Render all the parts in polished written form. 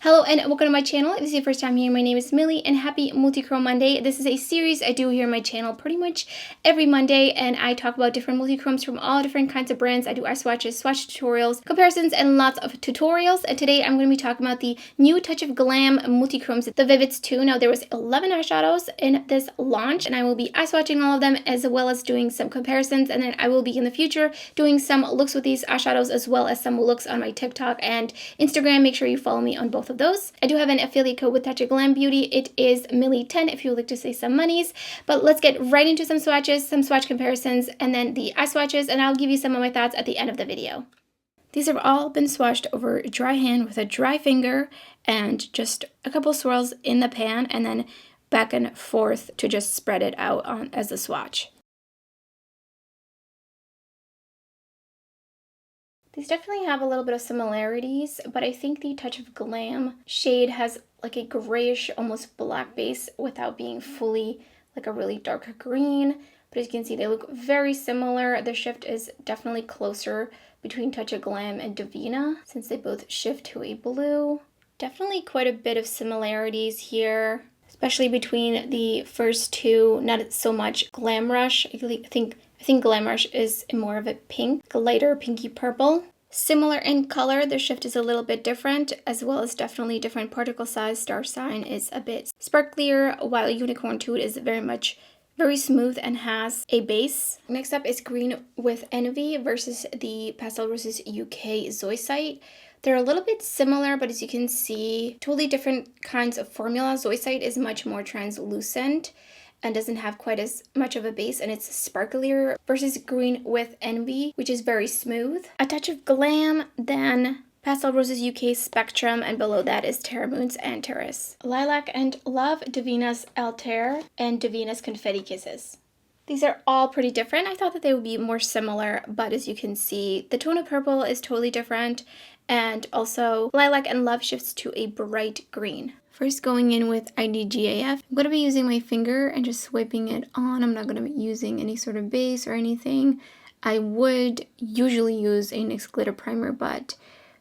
Hello and welcome to my channel. If this is your first time here, my name is Millie and happy Multichrome Monday. This is a series I do here on my channel pretty much every Monday, and I talk about different multichromes from all different kinds of brands. I do Eyeswatches, swatch tutorials, comparisons, and lots of tutorials. And today I'm going to be talking about the new Touch of Glam Multichromes, the Vivids 2. Now there was 11 eyeshadows in this launch, and I will be eye swatching all of them as well as doing some comparisons. And then I will be in the future doing some looks with these eyeshadows as well as some looks on my TikTok and Instagram. Make sure you follow me on both of those. I do have an affiliate code with Touch of Glam Beauty. It is Millie10 if you would like to save some monies. But let's get right into some swatches, some swatch comparisons, and then the eye swatches, and I'll give you some of my thoughts at the end of the video. These have all been swatched over dry hand with a dry finger and just a couple swirls in the pan and then back and forth to just spread it out on as a swatch. These definitely have a little bit of similarities, but I think the Touch of Glam shade has like a grayish, almost black base without being fully like a really dark green. But as you can see, they look very similar. The shift is definitely closer between Touch of Glam and Divina since they both shift to a blue. Definitely quite a bit of similarities here, especially between the first two. Not so much Glam Rush. I think Glam Rush is more of a pink, a lighter pinky purple. Similar in color, the shift is a little bit different, as well as definitely different particle size. Star Sign is a bit sparklier, while Unicorn Toot is very smooth and has a base. Next up is Green with Envy versus the Pastel Roses UK Zoisite. They're a little bit similar, but as you can see, totally different kinds of formula. Zoisite is much more translucent and doesn't have quite as much of a base, and it's sparklier versus Green with Envy, which is very smooth. A touch of Glam, then Pastel Roses UK Spectrum, and below that is Terra Moons and Terrace. Lilac and Love, Divina's Altair, and Divina's Confetti Kisses. These are all pretty different. I thought that they would be more similar, but as you can see, the tone of purple is totally different, and also Lilac and Love shifts to a bright green. First, going in with IDGAF, I'm going to be using my finger and just swiping it on. I'm not going to be using any sort of base or anything. I would usually use a NYX glitter primer, but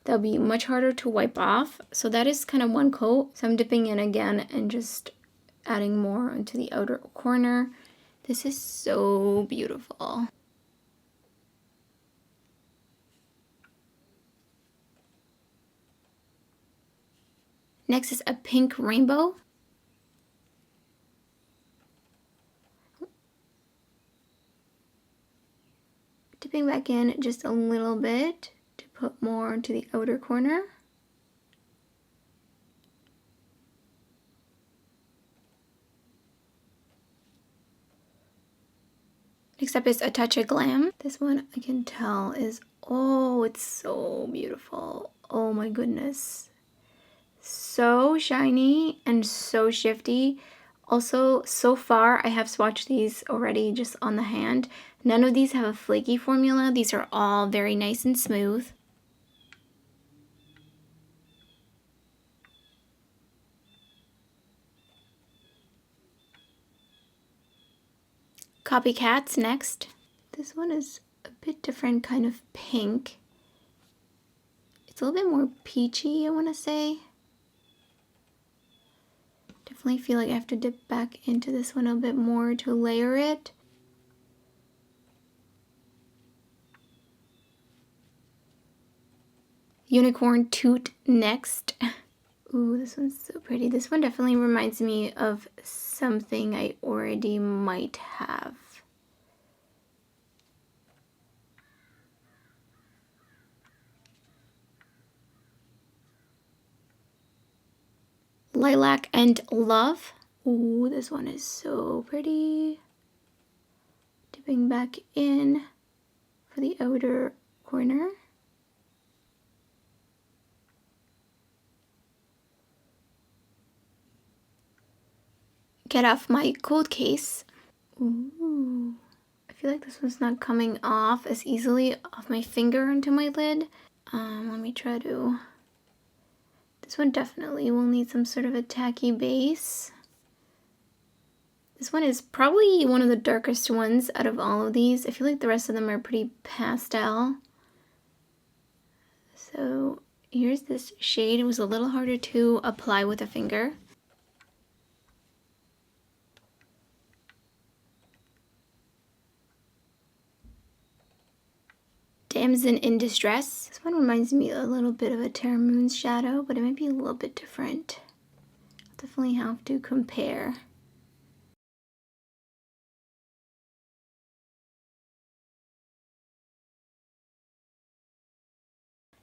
that'll be much harder to wipe off. So that is kind of one coat. So I'm dipping in again and just adding more into the outer corner. This is so beautiful. Next is a pink rainbow. Dipping back in just a little bit to put more into the outer corner. Next up is a Touch of Glam. This one I can tell is, oh, it's so beautiful. Oh my goodness. So shiny and so shifty. Also, so far I have swatched these already just on the hand. None of these have a flaky formula. These are all very nice and smooth. Copycats next. This one is a bit different kind of pink. It's a little bit more peachy, I want to say. Definitely feel like I have to dip back into this one a bit more to layer it. Unicorn Toot next. Ooh, this one's so pretty. This one definitely reminds me of something I already might have. Lilac and Love. Ooh, this one is so pretty. Dipping back in for the outer corner. Get Off My Cold Case. Ooh, I feel like this one's not coming off as easily off my finger into my lid. Let me try to... This one definitely will need some sort of a tacky base. This one is probably one of the darkest ones out of all of these. I feel like the rest of them are pretty pastel. So Here's this shade. It was a little harder to apply with a finger. Damsel in Distress. This one reminds me a little bit of a Terra Moon's shadow, but it might be a little bit different. Definitely have to compare.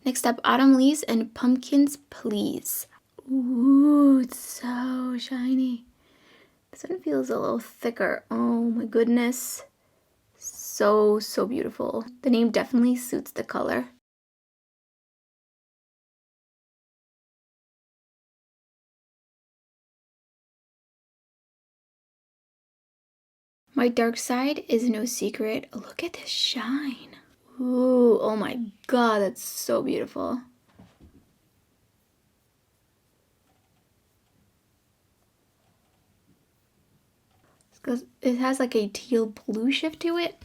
Next up, Autumn Leaves and Pumpkins Please. Ooh, it's so shiny. This one feels a little thicker. Oh my goodness. So beautiful. The name definitely suits the color. My dark side is no secret. Look at this shine. Ooh, oh my god, that's so beautiful. Because it has like a teal blue shift to it.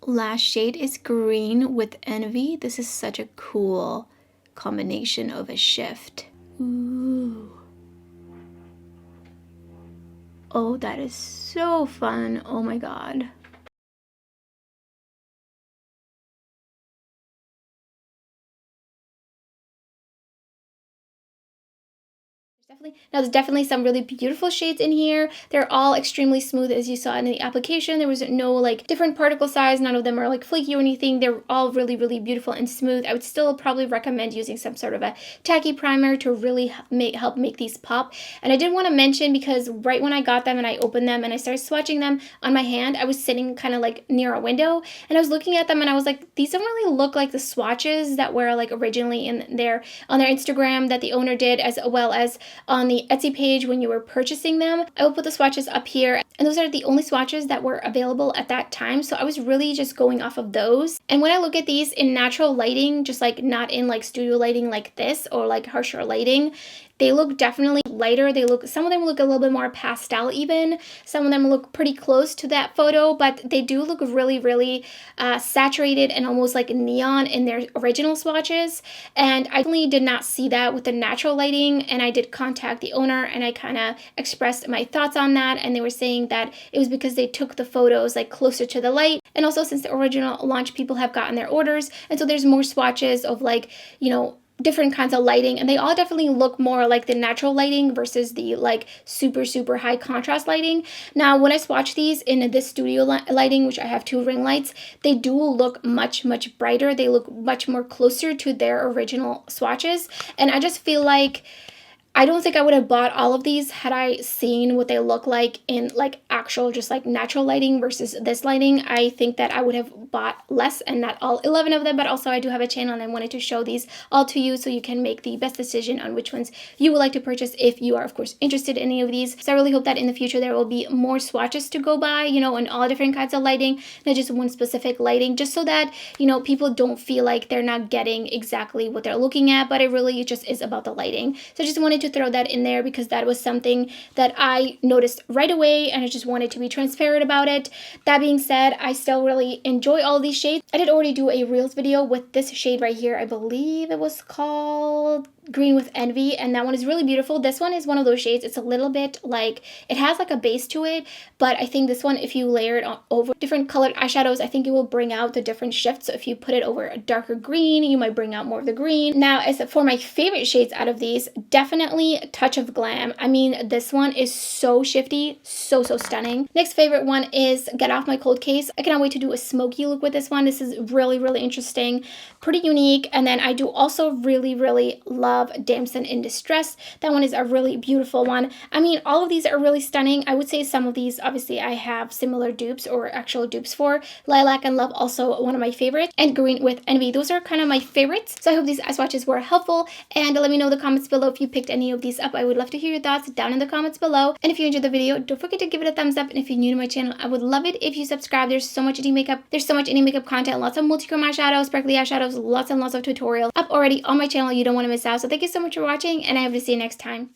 Last shade is Green with Envy. This is such a cool combination of a shift. Ooh. Oh, that is so fun. Oh my god. There's definitely some really beautiful shades in here. They're all extremely smooth, as you saw in the application. There was no like different particle size. None of them are like flaky or anything. They're all really beautiful and smooth. I would still probably recommend using some sort of a tacky primer to really help make these pop. And I did want to mention, because right when I got them and I opened them and I started swatching them on my hand, I was sitting kind of like near a window and I was looking at them and I was like, these don't really look like the swatches that were like originally on their Instagram that the owner did, as well as on the Etsy page when you were purchasing them. I will put the swatches up here, and those are the only swatches that were available at that time, so I was really just going off of those. And when I look at these in natural lighting, just like not in like studio lighting like this or like harsher lighting, they look definitely lighter. Some of them look a little bit more pastel even. Some of them look pretty close to that photo, but they do look really saturated and almost like neon in their original swatches. And I definitely did not see that with the natural lighting, and I did contact the owner and I kind of expressed my thoughts on that, and they were saying that it was because they took the photos like closer to the light, and also since the original launch people have gotten their orders, and so there's more swatches of like, you know, different kinds of lighting, and they all definitely look more like the natural lighting versus the like super high contrast lighting. Now when I swatch these in this studio lighting, which I have 2 ring lights, they do look much brighter. They look much more closer to their original swatches, and I just feel like I don't think I would have bought all of these had I seen what they look like in like actual just like natural lighting versus this lighting. I think that I would have bought less and not all 11 of them, but also I do have a channel and I wanted to show these all to you so you can make the best decision on which ones you would like to purchase if you are of course interested in any of these. So I really hope that in the future there will be more swatches to go by, you know, in all different kinds of lighting, not just one specific lighting, just so that, you know, people don't feel like they're not getting exactly what they're looking at, but it really just is about the lighting. So I just wanted to throw that in there because that was something that I noticed right away and I just wanted to be transparent about it. That being said, I still really enjoy all these shades. I did already do a Reels video with this shade right here. I believe it was called Green with Envy, and that one is really beautiful. This one is one of those shades. It's a little bit like, it has like a base to it, but I think this one, if you layer it over different colored eyeshadows, I think it will bring out the different shifts. So if you put it over a darker green, you might bring out more of the green. Now, as for my favorite shades out of these, definitely Touch of Glam. I mean, this one is so shifty, so stunning. Next favorite one is Get Off My Cold Case. I cannot wait to do a smoky look with this one. This is really interesting, pretty unique. And then I do also really love Damsel in Distress. That one is a really beautiful one. I mean, all of these are really stunning. I would say some of these, obviously, I have similar dupes or actual dupes for. Lilac and Love, also one of my favorites. And Green with Envy. Those are kind of my favorites. So I hope these eye swatches were helpful. And let me know in the comments below if you picked any of these up. I would love to hear your thoughts down in the comments below. And if you enjoyed the video, don't forget to give it a thumbs up. And if you're new to my channel, I would love it if you subscribe. There's so much indie makeup. There's so much indie makeup content. Lots of multichrome eyeshadows, sparkly eyeshadows, lots and lots of tutorials up already on my channel. You don't want to miss out. So thank you so much for watching, and I hope to see you next time.